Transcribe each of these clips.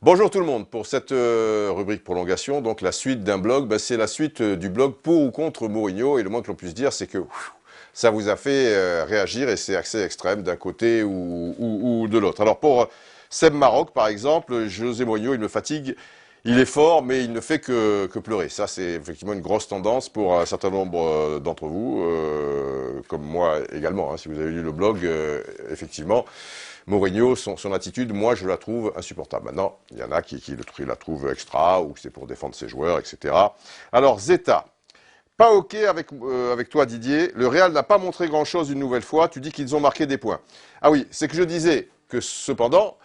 Bonjour tout le monde, pour cette rubrique prolongation, donc la suite d'un blog, c'est la suite du blog pour ou contre Mourinho, et le moins que l'on puisse dire, c'est que ça vous a fait réagir, et c'est assez extrême d'un côté ou de l'autre. Alors pour Seb Maroc, par exemple, José Mourinho, il me fatigue, il est fort, mais il ne fait que pleurer. Ça, c'est effectivement une grosse tendance pour un certain nombre d'entre vous, comme moi également, hein, si vous avez lu le blog, effectivement. Mourinho, son attitude, moi, je la trouve insupportable. Maintenant, il y en a qui la trouvent extra, ou c'est pour défendre ses joueurs, etc. Alors, Zeta, pas OK avec toi, Didier. Le Real n'a pas montré grand-chose une nouvelle fois. Tu dis qu'ils ont marqué des points. Ah oui, c'est que je disais que cependant,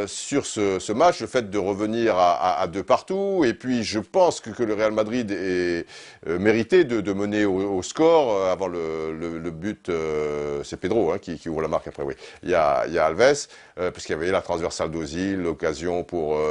sur ce match, le fait de revenir à deux partout, et puis je pense que le Real Madrid est mérité de mener au score avant le but. C'est Pedro qui ouvre la marque après. Oui, il y a Alves, puisqu'il y avait la transversale d'Ozil, l'occasion pour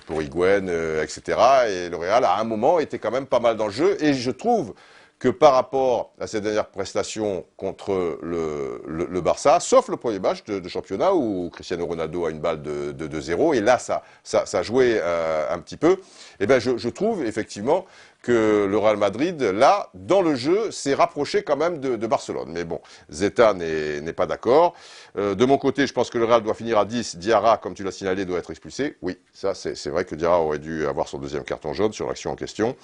Higuaín, etc. Et le Real à un moment était quand même pas mal dans le jeu, et je trouve que par rapport à ses dernières prestations contre le Barça, sauf le premier match de championnat où Cristiano Ronaldo a une balle de 2-0, et là ça jouait un petit peu, et ben je trouve effectivement que le Real Madrid, là, dans le jeu, s'est rapproché quand même de Barcelone. Mais bon, Zeta n'est pas d'accord. De mon côté, je pense que le Real doit finir à 10. Diarra, comme tu l'as signalé, doit être expulsé. Oui, ça c'est vrai que Diarra aurait dû avoir son deuxième carton jaune sur l'action en question.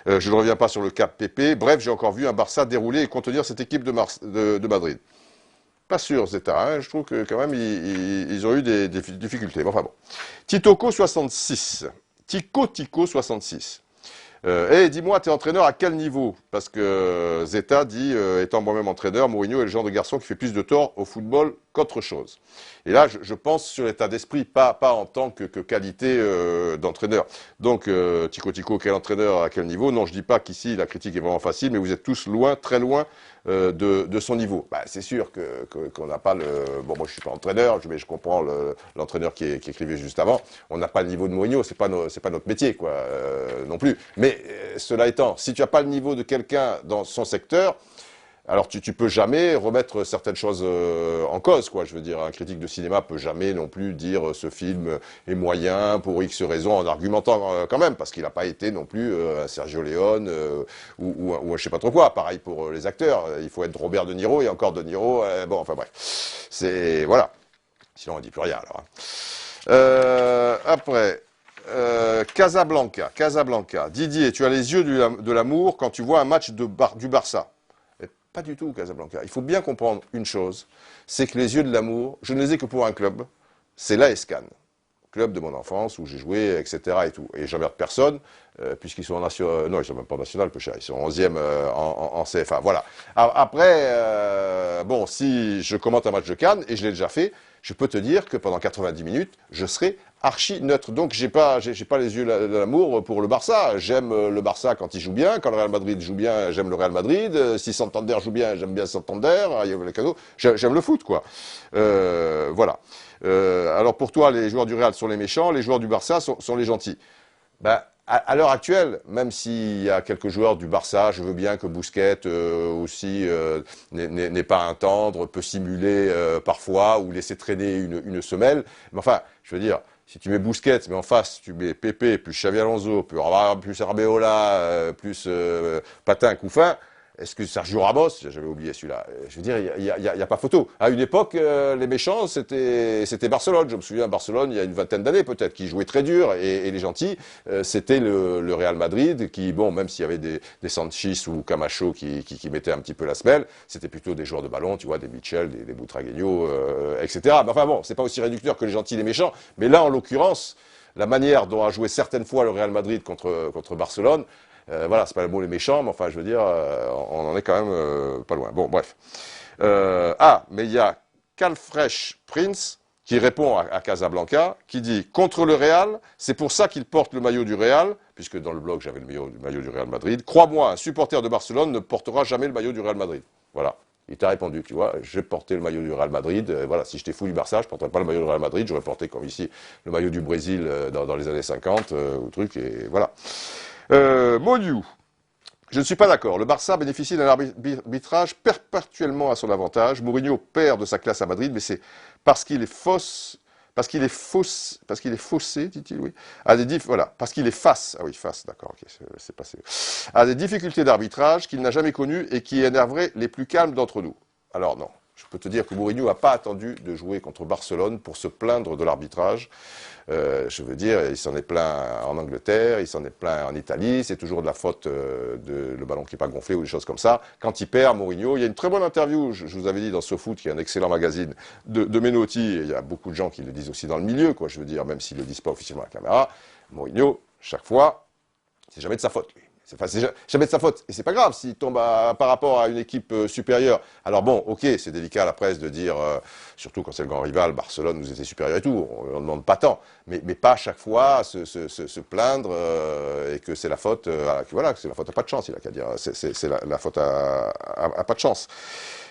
Je ne reviens pas sur le cap PP. Bref, j'ai encore vu un Barça dérouler et contenir cette équipe de Madrid. Pas sûr, Zeta. Hein. Je trouve que quand même, ils ont eu des difficultés. Bon, enfin bon. Titoco 66. Tico 66. Dis-moi, t'es entraîneur à quel niveau? Parce que Zeta dit, étant moi-même entraîneur, Mourinho est le genre de garçon qui fait plus de tort au football qu'autre chose. Et là, je pense sur l'état d'esprit, pas en tant que qualité d'entraîneur. Donc, Tico, quel entraîneur à quel niveau? Non, je dis pas qu'ici la critique est vraiment facile, mais vous êtes tous loin, très loin de son niveau. Bah, c'est sûr qu'on n'a pas le. Bon, moi je suis pas entraîneur, mais je comprends l'entraîneur qui écrivait juste avant. On n'a pas le niveau de Mourinho, c'est pas notre métier, quoi, non plus. Mais cela étant, si tu n'as pas le niveau de quelqu'un dans son secteur, alors tu peux jamais remettre certaines choses en cause, quoi. Je veux dire, un critique de cinéma peut jamais non plus dire ce film est moyen pour X raisons, en argumentant quand même, parce qu'il n'a pas été non plus un Sergio Leone ou je sais pas trop quoi. Pareil pour les acteurs, il faut être Robert De Niro, et encore De Niro, bon, enfin bref. C'est, voilà. Sinon on dit plus rien, alors. Après... Casablanca. Didier, tu as les yeux de l'amour quand tu vois un match du Barça. Mais pas du tout, Casablanca. Il faut bien comprendre une chose, c'est que les yeux de l'amour, je ne les ai que pour un club, c'est l'AS Cannes, club de mon enfance où j'ai joué, etc. et tout. Et j'emmerde personne, puisqu'ils sont en national. Non, ils sont même pas en national, peu cher. Ils sont 11e en CFA. Voilà. Après, bon, si je commente un match de Cannes, et je l'ai déjà fait, je peux te dire que pendant 90 minutes, je serai archi neutre. Donc j'ai pas les yeux de l'amour pour le Barça. J'aime le Barça quand il joue bien, quand le Real Madrid joue bien, j'aime le Real Madrid. Si Santander joue bien, j'aime bien Santander. Les cadeaux. J'aime le foot, quoi. Voilà. Alors pour toi, les joueurs du Real sont les méchants, les joueurs du Barça sont les gentils. Ben, à l'heure actuelle, même s'il y a quelques joueurs du Barça, je veux bien que Bousquet aussi n'est pas un tendre, peut simuler parfois ou laisser traîner une semelle. Mais enfin, je veux dire, si tu mets Bousquet, mais en face, tu mets Pepe, plus Xavi Alonso, plus Arbeola, plus Patin, Couffin, est-ce que Sergio Ramos, j'avais oublié celui-là, je veux dire, il y a pas photo. À une époque, les méchants, c'était Barcelone. Je me souviens, Barcelone, il y a une vingtaine d'années peut-être, qui jouait très dur, et les gentils, c'était le Real Madrid, qui, bon, même s'il y avait des Sanchis ou Camacho qui mettaient un petit peu la semelle, c'était plutôt des joueurs de ballon, tu vois, des Mitchell, des Butragueño, etc. Mais enfin bon, c'est pas aussi réducteur que les gentils et les méchants, mais là, en l'occurrence, la manière dont a joué certaines fois le Real Madrid contre Barcelone, voilà, c'est pas le mot les méchants, mais enfin, je veux dire, on en est quand même pas loin. Bon, bref. Mais il y a Calfresh Prince qui répond à Casablanca, qui dit contre le Real, c'est pour ça qu'il porte le maillot du Real, puisque dans le blog j'avais le maillot du Real Madrid. Crois-moi, un supporter de Barcelone ne portera jamais le maillot du Real Madrid. Voilà. Il t'a répondu, tu vois, j'ai porté le maillot du Real Madrid. Voilà, si j'étais fou du Barça, je porterais pas le maillot du Real Madrid, j'aurais porté comme ici le maillot du Brésil dans les années 50 ou truc, et voilà. Monu, je ne suis pas d'accord. Le Barça bénéficie d'un arbitrage perpétuellement à son avantage. Mourinho perd de sa classe à Madrid, mais c'est parce qu'il est fausse, parce qu'il est faussé, dit-il, oui, voilà, parce qu'il est face, ah oui, face, d'accord, ok, c'est passé, à des difficultés d'arbitrage qu'il n'a jamais connues et qui énerveraient les plus calmes d'entre nous. Alors non, je peux te dire que Mourinho n'a pas attendu de jouer contre Barcelone pour se plaindre de l'arbitrage. Je veux dire, il s'en est plaint en Angleterre, il s'en est plaint en Italie, c'est toujours de la faute de le ballon qui n'est pas gonflé ou des choses comme ça. Quand il perd, Mourinho, il y a une très bonne interview, je vous avais dit dans SoFoot, qui est un excellent magazine de Menotti, et il y a beaucoup de gens qui le disent aussi dans le milieu, quoi, je veux dire, même s'ils ne le disent pas officiellement à la caméra. Mourinho, chaque fois, c'est jamais de sa faute, lui. C'est jamais de sa faute. Et c'est pas grave s'il tombe par rapport à une équipe supérieure. Alors bon, ok, c'est délicat à la presse de dire, surtout quand c'est le grand rival, Barcelone nous était supérieur et tout, on ne demande pas tant. Mais pas à chaque fois se plaindre et que c'est la faute, voilà, que c'est la faute à pas de chance, il a qu'à dire. C'est la faute à pas de chance.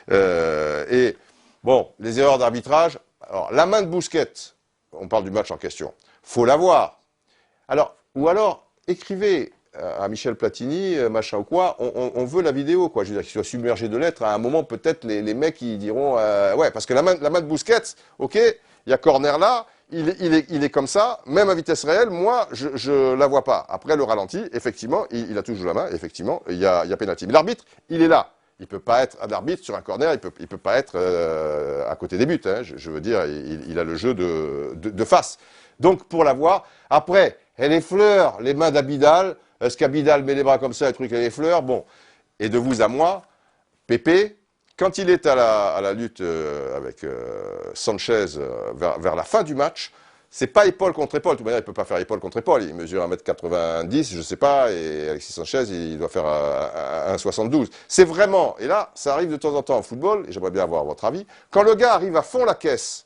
Et bon, les erreurs d'arbitrage. Alors, la main de Busquets, on parle du match en question, faut l'avoir. Alors, ou alors, écrivez à Michel Platini, machin ou quoi, on veut la vidéo, quoi. Je veux dire qu'il soit submergé de lettres. À un moment, peut-être, les mecs, ils diront, ouais, parce que la main de Busquets, ok, il y a corner là, il est comme ça, même à vitesse réelle, moi, je la vois pas. Après le ralenti, effectivement, il a toujours la main, effectivement, il y a pénalty. Mais l'arbitre, il est là. Il peut pas être un arbitre sur un corner, il peut pas être à côté des buts, hein. Je veux dire, il a le jeu de face. Donc, pour l'avoir, après, elle effleure les mains d'Abidal. Est-ce qu'Abidal met les bras comme ça, et truc, les fleurs? Bon. Et de vous à moi, Pépé, quand il est à la lutte avec Sanchez vers la fin du match, c'est pas épaule contre épaule. De toute manière, il peut pas faire épaule contre épaule. Il mesure 1m90, je sais pas, et Alexis Sanchez, il doit faire 1m72. C'est vraiment, et là, ça arrive de temps en temps en football, et j'aimerais bien avoir votre avis, quand le gars arrive à fond la caisse,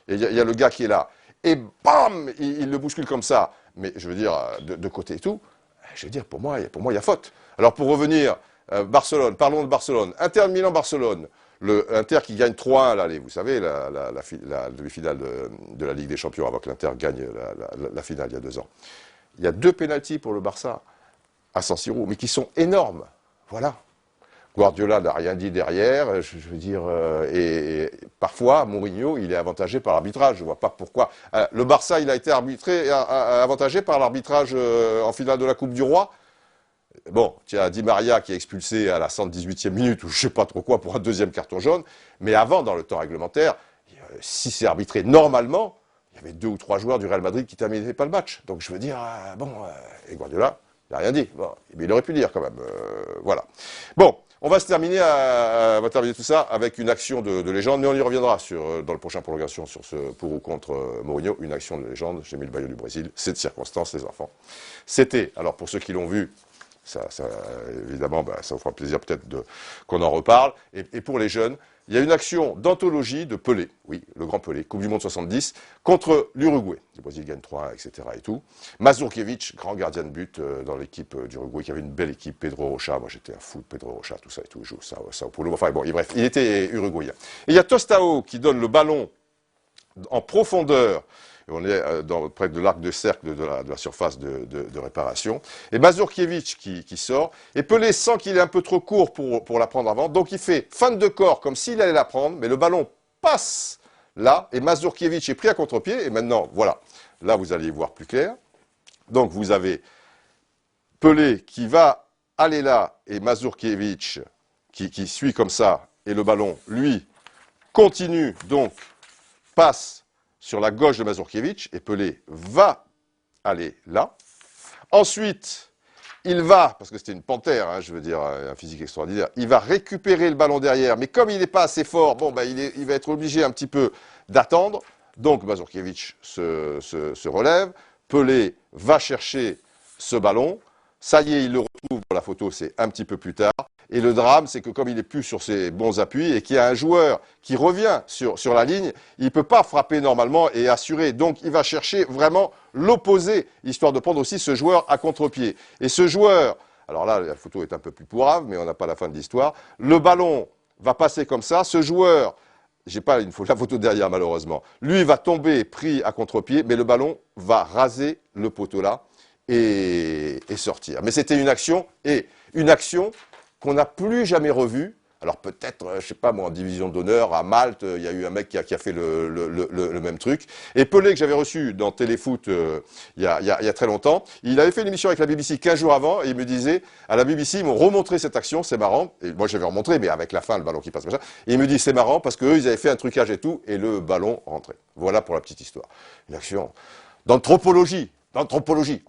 et il y a le gars qui est là, et bam, il le bouscule comme ça, mais je veux dire, de côté et tout, je veux dire, pour moi, il y a faute. Alors, pour revenir, Barcelone, parlons de Barcelone. Inter Milan-Barcelone. L'Inter qui gagne 3-1, là, vous savez, la demi-finale de la Ligue des Champions, avant que l'Inter gagne la finale il y a 2 ans. Il y a 2 pénaltys pour le Barça, à San Siro, mais qui sont énormes. Voilà. Guardiola n'a rien dit derrière, je veux dire, et parfois, Mourinho, il est avantagé par l'arbitrage, je ne vois pas pourquoi. Le Barça, il a été avantagé par l'arbitrage en finale de la Coupe du Roi. Bon, il y a Di Maria qui est expulsé à la 118e minute, ou je ne sais pas trop quoi, pour un 2e carton jaune, mais avant, dans le temps réglementaire, si c'est arbitré normalement, il y avait 2 ou 3 joueurs du Real Madrid qui ne terminaient pas le match. Donc je veux dire, et Guardiola, il n'a rien dit. Bon, mais il aurait pu dire quand même, voilà. Bon. On va terminer tout ça avec une action de légende, mais on y reviendra dans le prochain prolongation sur ce pour ou contre Mourinho, une action de légende. J'ai mis le Bayou du Brésil, c'est de circonstance, les enfants. C'était, alors pour ceux qui l'ont vu, évidemment, ça vous fera plaisir peut-être qu'on en reparle. Et pour les jeunes, il y a une action d'anthologie de Pelé, oui, le grand Pelé, Coupe du Monde 70, contre l'Uruguay. Le Brésil gagne 3-1, etc. et tout. Mazurkiewicz, grand gardien de but dans l'équipe d'Uruguay, qui avait une belle équipe. Pedro Rocha, moi j'étais un fou de Pedro Rocha, tout ça et tout, il joue Sao Paulo. Enfin bon, bref, il était uruguayen. Et il y a Tostao qui donne le ballon en profondeur. On est près de l'arc de cercle de la surface de réparation. Et Mazurkiewicz qui sort. Et Pelé sent qu'il est un peu trop court pour la prendre avant. Donc il fait feinte de corps comme s'il allait la prendre. Mais le ballon passe là. Et Mazurkiewicz est pris à contre-pied. Et maintenant, voilà. Là, vous allez y voir plus clair. Donc vous avez Pelé qui va aller là. Et Mazurkiewicz qui suit comme ça. Et le ballon, lui, continue. Donc, passe sur la gauche de Mazurkiewicz, et Pelé va aller là. Ensuite, il va, parce que c'était une panthère, hein, je veux dire, un physique extraordinaire, il va récupérer le ballon derrière, mais comme il n'est pas assez fort, bon, il va être obligé un petit peu d'attendre. Donc Mazurkiewicz se relève, Pelé va chercher ce ballon, ça y est, il le retrouve, dans la photo, c'est un petit peu plus tard. Et le drame, c'est que comme il n'est plus sur ses bons appuis et qu'il y a un joueur qui revient sur la ligne, il ne peut pas frapper normalement et assurer. Donc il va chercher vraiment l'opposé, histoire de prendre aussi ce joueur à contre-pied. Et ce joueur, alors là, la photo est un peu plus pourrave, mais on n'a pas la fin de l'histoire. Le ballon va passer comme ça. Ce joueur, j'ai pas la photo derrière malheureusement, lui va tomber pris à contre-pied, mais le ballon va raser le poteau là et sortir. Mais c'était une action qu'on n'a plus jamais revue Alors peut-être, je sais pas moi, en division d'honneur, à Malte, il y a eu un mec qui a fait le même truc. Et Pelé, que j'avais reçu dans Téléfoot il y a très longtemps, il avait fait une émission avec la BBC 15 jours avant, et il me disait, à la BBC, ils m'ont remontré cette action, c'est marrant. Et moi j'avais remontré, mais avec la fin, le ballon qui passe, machin. Et il me dit, c'est marrant, parce qu'eux, ils avaient fait un trucage et tout, et le ballon rentrait. Voilà pour la petite histoire. Une action d'anthropologie, anthologie.